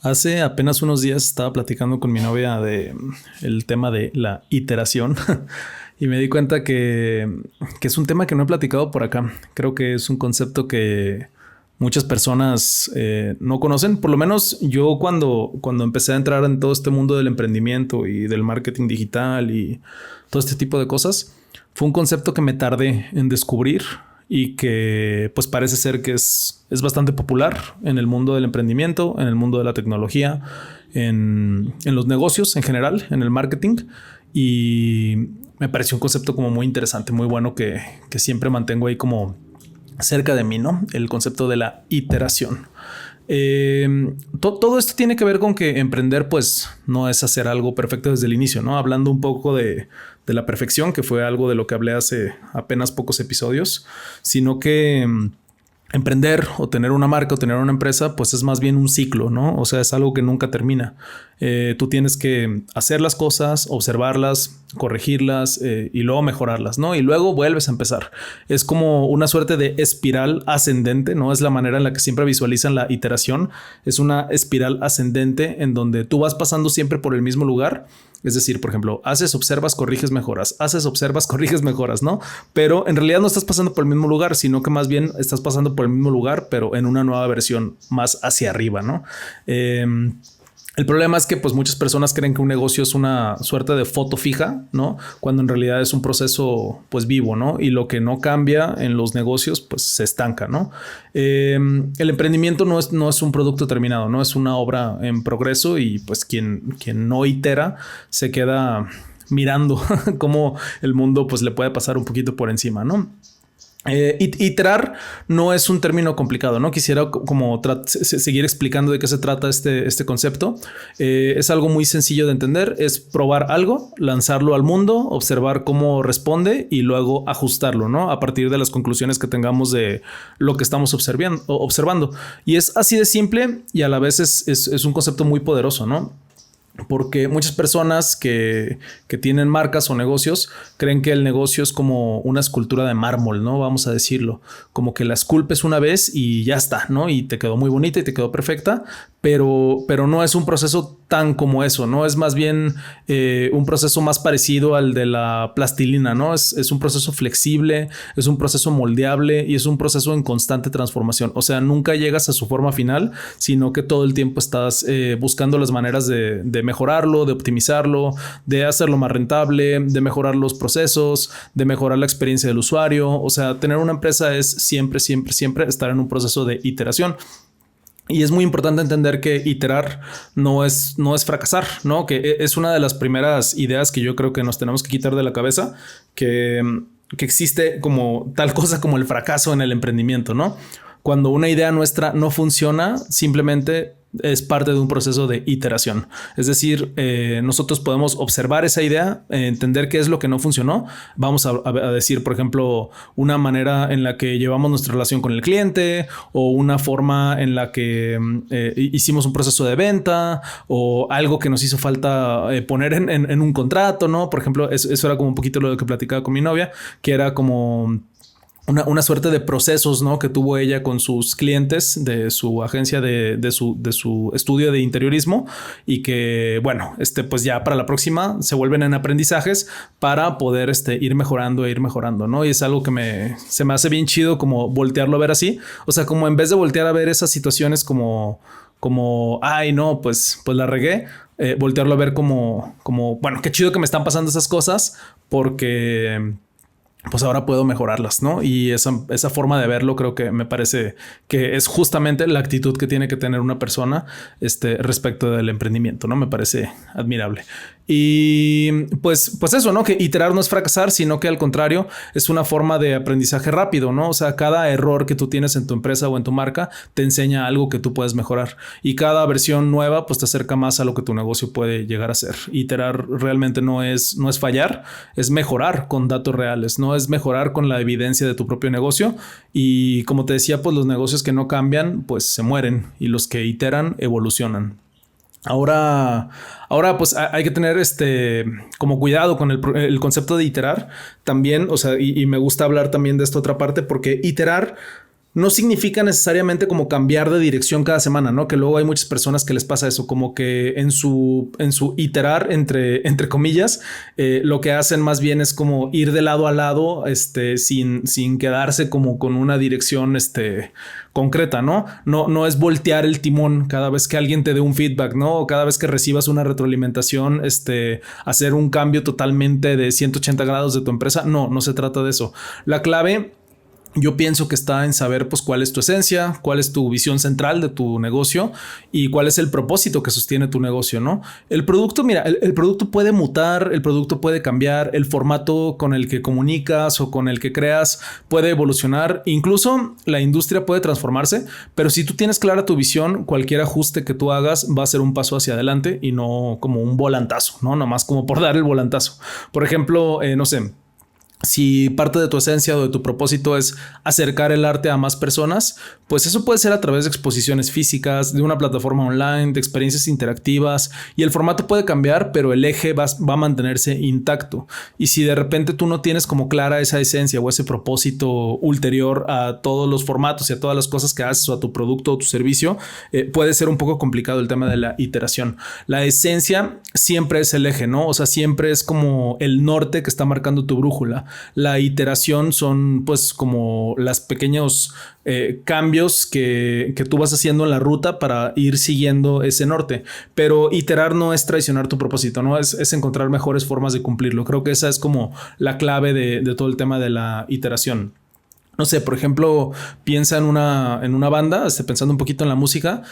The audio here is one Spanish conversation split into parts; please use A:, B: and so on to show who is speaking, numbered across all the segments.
A: Hace apenas unos días estaba platicando con mi novia de el tema de la iteración y me di cuenta que es un tema que no he platicado por acá. Creo que es un concepto que muchas personas no conocen. Por lo menos yo cuando empecé a entrar en todo este mundo del emprendimiento y del marketing digital y todo este tipo de cosas, fue un concepto que me tardé en descubrir y que pues parece ser que es bastante popular en el mundo del emprendimiento, en el mundo de la tecnología, en los negocios en general, en el marketing. Y me pareció un concepto como muy interesante, muy bueno que siempre mantengo ahí como cerca de mí, ¿no? El concepto de la iteración. Todo esto tiene que ver con que emprender pues no es hacer algo perfecto desde el inicio, ¿no? Hablando un poco de la perfección, que fue algo de lo que hablé hace apenas pocos episodios, sino que emprender o tener una marca o tener una empresa, pues es más bien un ciclo, ¿no? O sea, es algo que nunca termina. Tú tienes que hacer las cosas, observarlas, corregirlas y luego mejorarlas, ¿no? Y luego vuelves a empezar. Es como una suerte de espiral ascendente, ¿no? Es la manera en la que siempre visualizan la iteración. Es una espiral ascendente en donde tú vas pasando siempre por el mismo lugar. Es decir, por ejemplo, haces, observas, corriges, mejoras, haces, observas, corriges, mejoras, ¿no? Pero en realidad no estás pasando por el mismo lugar, sino que más bien estás pasando por el mismo lugar, pero en una nueva versión más hacia arriba, ¿no? El problema es que pues muchas personas creen que un negocio es una suerte de foto fija, ¿no? Cuando en realidad es un proceso pues vivo, ¿no? Y lo que no cambia en los negocios pues se estanca, ¿no? El emprendimiento no es un producto terminado, no es una obra en progreso y pues quien no itera se queda mirando cómo el mundo pues le puede pasar un poquito por encima, ¿no? Iterar no es un término complicado, ¿no? Quisiera como seguir explicando de qué se trata este concepto. Es algo muy sencillo de entender, es probar algo, lanzarlo al mundo, observar cómo responde y luego ajustarlo, ¿no? A partir de las conclusiones que tengamos de lo que estamos observando. Y es así de simple y a la vez es un concepto muy poderoso, ¿no? Porque muchas personas que tienen marcas o negocios creen que el negocio es como una escultura de mármol, ¿no? Vamos a decirlo, como que la esculpes una vez y ya está, ¿no? Y te quedó muy bonita y te quedó perfecta, pero no es un proceso tan como eso, ¿no? Es más bien un proceso más parecido al de la plastilina, ¿no? Es un proceso flexible, es un proceso moldeable y es un proceso en constante transformación. O sea, nunca llegas a su forma final, sino que todo el tiempo estás buscando las maneras de mejorarlo, de optimizarlo, de hacerlo más rentable, de mejorar los procesos, de mejorar la experiencia del usuario. O sea, tener una empresa es siempre estar en un proceso de iteración. Y es muy importante entender que iterar no es fracasar, ¿no? Que es una de las primeras ideas que yo creo que nos tenemos que quitar de la cabeza, que existe como tal cosa como el fracaso en el emprendimiento, ¿no? Cuando una idea nuestra no funciona, simplemente es parte de un proceso de iteración. Es decir, nosotros podemos observar esa idea, entender qué es lo que no funcionó. Vamos a decir, por ejemplo, una manera en la que llevamos nuestra relación con el cliente o una forma en la que hicimos un proceso de venta o algo que nos hizo falta poner en un contrato, ¿no? Por ejemplo, eso era como un poquito lo que platicaba con mi novia, que era como una suerte de procesos, ¿no? Que tuvo ella con sus clientes de su agencia de su estudio de interiorismo y que, bueno, pues ya para la próxima se vuelven en aprendizajes para poder ir mejorando, ¿no? Y es algo que se me hace bien chido como voltearlo a ver así. O sea, como en vez de voltear a ver esas situaciones como ay, no, pues la regué, voltearlo a ver como, bueno, qué chido que me están pasando esas cosas porque pues ahora puedo mejorarlas, ¿no? Y esa forma de verlo creo que me parece que es justamente la actitud que tiene que tener una persona respecto del emprendimiento, ¿no? Me parece admirable. Y pues eso, ¿no? Que iterar no es fracasar, sino que al contrario es una forma de aprendizaje rápido, ¿no? O sea, cada error que tú tienes en tu empresa o en tu marca te enseña algo que tú puedes mejorar y cada versión nueva pues te acerca más a lo que tu negocio puede llegar a ser. Iterar realmente no es fallar, es mejorar con datos reales, ¿no? Es mejorar con la evidencia de tu propio negocio y como te decía, pues los negocios que no cambian pues se mueren y los que iteran evolucionan. Ahora pues hay que tener como cuidado con el concepto de iterar también, o sea, y me gusta hablar también de esta otra parte porque iterar no significa necesariamente como cambiar de dirección cada semana, ¿no? Que luego hay muchas personas que les pasa eso, como que en su iterar, entre comillas, lo que hacen más bien es como ir de lado a lado, sin quedarse como con una dirección, concreta, ¿no? No es voltear el timón cada vez que alguien te dé un feedback, ¿no? O cada vez que recibas una retroalimentación, hacer un cambio totalmente de 180 grados de tu empresa. No se trata de eso. La clave, yo pienso que está en saber pues cuál es tu esencia, cuál es tu visión central de tu negocio y cuál es el propósito que sostiene tu negocio, ¿no? El producto, mira, el producto puede mutar, el producto puede cambiar, el formato con el que comunicas o con el que creas puede evolucionar, incluso la industria puede transformarse, pero si tú tienes clara tu visión, cualquier ajuste que tú hagas va a ser un paso hacia adelante y no como un volantazo, ¿no? Nomás como por dar el volantazo. Por ejemplo, no sé, si parte de tu esencia o de tu propósito es acercar el arte a más personas, pues eso puede ser a través de exposiciones físicas, de una plataforma online, de experiencias interactivas, y el formato puede cambiar, pero el eje va a mantenerse intacto. Y si de repente tú no tienes como clara esa esencia o ese propósito ulterior a todos los formatos y a todas las cosas que haces o a tu producto o tu servicio, puede ser un poco complicado el tema de la iteración. La esencia siempre es el eje, ¿no? O sea, siempre es como el norte que está marcando tu brújula. La iteración son pues como los pequeños cambios que tú vas haciendo en la ruta para ir siguiendo ese norte, pero iterar no es traicionar tu propósito, ¿no? Es encontrar mejores formas de cumplirlo. Creo que esa es como la clave de todo el tema de la iteración. No sé, por ejemplo, piensa en una banda, pensando un poquito en la música.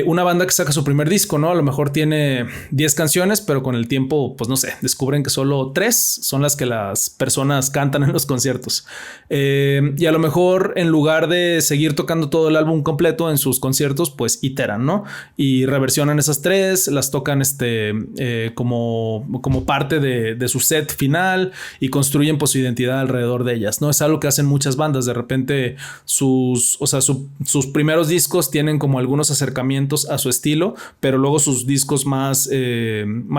A: Una banda que saca su primer disco, ¿no? A lo mejor tiene 10 canciones, pero con el tiempo, pues no sé, descubren que solo 3 son las que las personas cantan en los conciertos. Y a lo mejor en lugar de seguir tocando todo el álbum completo en sus conciertos, pues iteran, ¿no? Y reversionan esas 3, las tocan como parte de su set final y construyen pues su identidad alrededor de ellas, ¿no? Es algo que hacen muchas bandas. De repente sus primeros discos tienen como algunos acercamientos a su estilo, pero luego sus discos más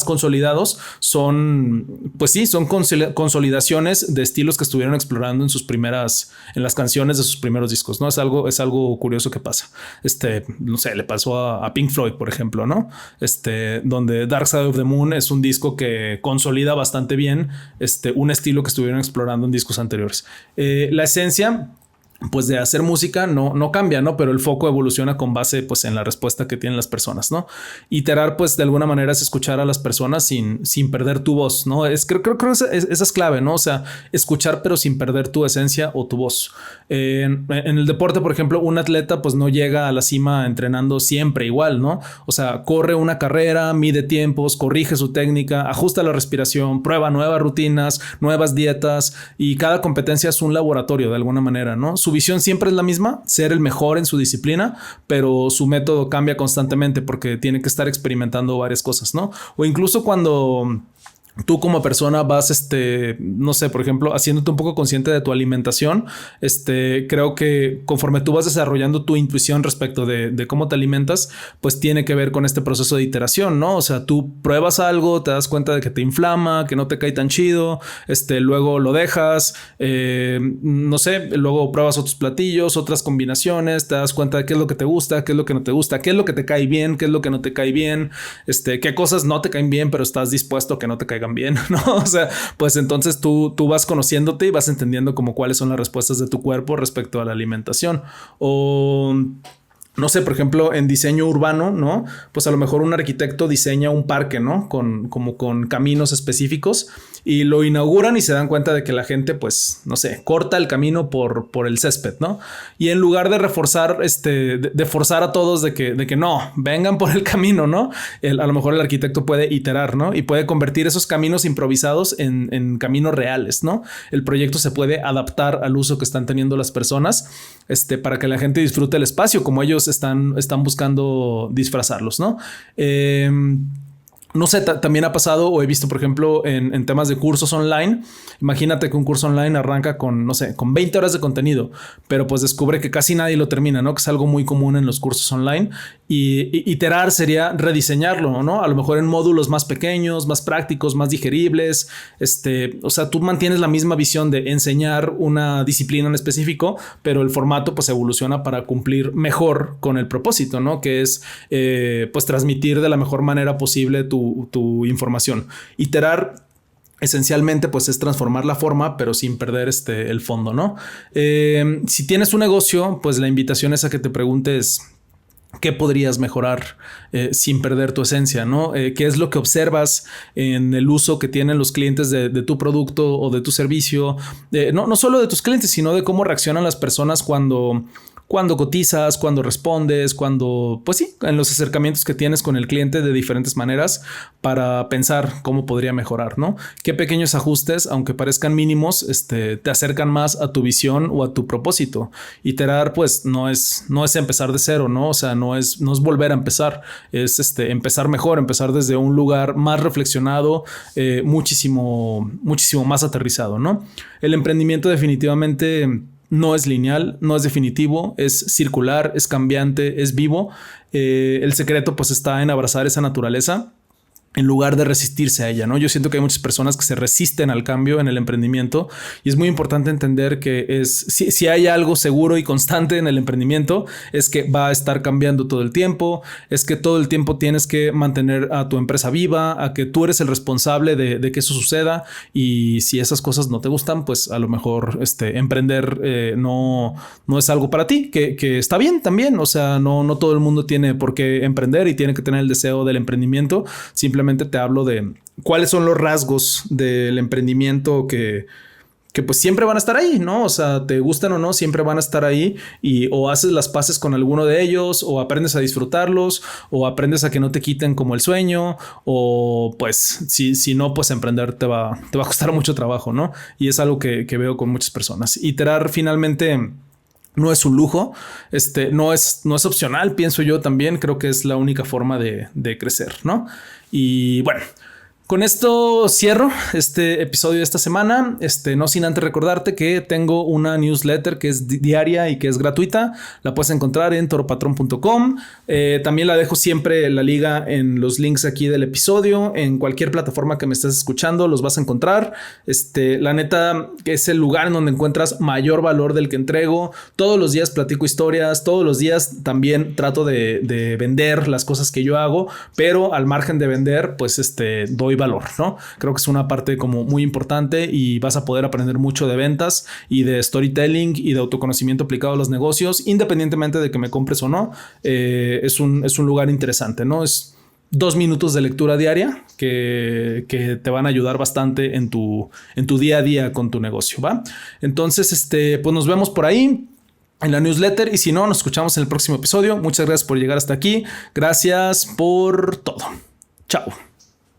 A: consolidados son, pues sí, son consolidaciones de estilos que estuvieron explorando en las canciones de sus primeros discos, ¿no? Es algo curioso que pasa. No sé, le pasó a Pink Floyd, por ejemplo, ¿no? Donde Dark Side of the Moon es un disco que consolida bastante bien un estilo que estuvieron explorando en discos anteriores. La esencia pues de hacer música no cambia, ¿no? Pero el foco evoluciona con base pues en la respuesta que tienen las personas, ¿no? Iterar pues de alguna manera es escuchar a las personas sin perder tu voz, ¿no? Creo que esa es clave, ¿no? O sea, escuchar pero sin perder tu esencia o tu voz. En el deporte, por ejemplo, un atleta pues no llega a la cima entrenando siempre igual, ¿no? O sea, corre una carrera, mide tiempos, corrige su técnica, ajusta la respiración, prueba nuevas rutinas, nuevas dietas, y cada competencia es un laboratorio de alguna manera, ¿no? Su visión siempre es la misma, ser el mejor en su disciplina, pero su método cambia constantemente porque tiene que estar experimentando varias cosas, ¿no? O incluso cuando tú como persona vas, no sé, por ejemplo, haciéndote un poco consciente de tu alimentación, creo que conforme tú vas desarrollando tu intuición respecto de cómo te alimentas, pues tiene que ver con este proceso de iteración, ¿no? O sea, tú pruebas algo, te das cuenta de que te inflama, que no te cae tan chido, luego lo dejas, no sé, luego pruebas otros platillos, otras combinaciones, te das cuenta de qué es lo que te gusta, qué es lo que no te gusta, qué es lo que te cae bien, qué es lo que no te cae bien, qué cosas no te caen bien, pero estás dispuesto a que no te caigan bien, ¿no? O sea, pues entonces tú vas conociéndote y vas entendiendo como cuáles son las respuestas de tu cuerpo respecto a la alimentación. O no sé, por ejemplo, en diseño urbano, ¿no? Pues a lo mejor un arquitecto diseña un parque, ¿no? Con caminos específicos y lo inauguran y se dan cuenta de que la gente, pues, no sé, corta el camino por el césped, ¿no? Y en lugar de reforzar, de forzar a todos de que no, vengan por el camino, ¿no? A lo mejor el arquitecto puede iterar, ¿no? Y puede convertir esos caminos improvisados en caminos reales, ¿no? El proyecto se puede adaptar al uso que están teniendo las personas, para que la gente disfrute el espacio como ellos están buscando disfrazarlos, ¿no? no sé, también ha pasado o he visto, por ejemplo, en temas de cursos online. Imagínate que un curso online arranca con, no sé, con 20 horas de contenido, pero pues descubre que casi nadie lo termina, ¿no? Que es algo muy común en los cursos online. Y iterar sería rediseñarlo, ¿no? A lo mejor en módulos más pequeños, más prácticos, más digeribles. O sea, tú mantienes la misma visión de enseñar una disciplina en específico, pero el formato pues evoluciona para cumplir mejor con el propósito, ¿no? Que es pues transmitir de la mejor manera posible tu información. Iterar esencialmente pues es transformar la forma, pero sin perder el fondo, ¿no? Si tienes un negocio, pues la invitación es a que te preguntes qué podrías mejorar sin perder tu esencia, ¿no? ¿Qué es lo que observas en el uso que tienen los clientes de tu producto o de tu servicio? No solo de tus clientes, sino de cómo reaccionan las personas cuando cotizas, cuando respondes, pues sí, en los acercamientos que tienes con el cliente de diferentes maneras para pensar cómo podría mejorar, ¿no? Qué pequeños ajustes, aunque parezcan mínimos, te acercan más a tu visión o a tu propósito. Iterar, pues, no es empezar de cero, ¿no? O sea, no es volver a empezar, es empezar mejor, empezar desde un lugar más reflexionado, muchísimo más aterrizado, ¿no? El emprendimiento definitivamente no es lineal, no es definitivo, es circular, es cambiante, es vivo. El secreto pues está en abrazar esa naturaleza en lugar de resistirse a ella, ¿no? Yo siento que hay muchas personas que se resisten al cambio en el emprendimiento y es muy importante entender que si hay algo seguro y constante en el emprendimiento es que va a estar cambiando todo el tiempo, es que todo el tiempo tienes que mantener a tu empresa viva, a que tú eres el responsable de que eso suceda y si esas cosas no te gustan, pues a lo mejor emprender no es algo para ti, que está bien también, o sea, no todo el mundo tiene por qué emprender y tiene que tener el deseo del emprendimiento, simplemente te hablo de cuáles son los rasgos del emprendimiento que pues siempre van a estar ahí, ¿no? O sea, te gustan o no, siempre van a estar ahí y o haces las paces con alguno de ellos o aprendes a disfrutarlos o aprendes a que no te quiten como el sueño o pues si no, pues emprender te va a costar mucho trabajo, ¿no? Y es algo que veo con muchas personas. Iterar finalmente no es un lujo, no es opcional, pienso yo también, creo que es la única forma de crecer, ¿no? Y bueno, con esto cierro este episodio de esta semana, no sin antes recordarte que tengo una newsletter que es diaria y que es gratuita, la puedes encontrar en toropatrón.com, también la dejo siempre la liga en los links aquí del episodio, en cualquier plataforma que me estés escuchando los vas a encontrar, la neta que es el lugar en donde encuentras mayor valor del que entrego, todos los días platico historias, todos los días también trato de vender las cosas que yo hago, pero al margen de vender pues doy valor, ¿no? Creo que es una parte como muy importante y vas a poder aprender mucho de ventas y de storytelling y de autoconocimiento aplicado a los negocios, independientemente de que me compres o no. Es un lugar interesante, ¿no? Es 2 minutos de lectura diaria que te van a ayudar bastante en tu día a día con tu negocio, ¿va? Entonces, pues nos vemos por ahí en la newsletter y si no, nos escuchamos en el próximo episodio. Muchas gracias por llegar hasta aquí. Gracias por todo. Chao.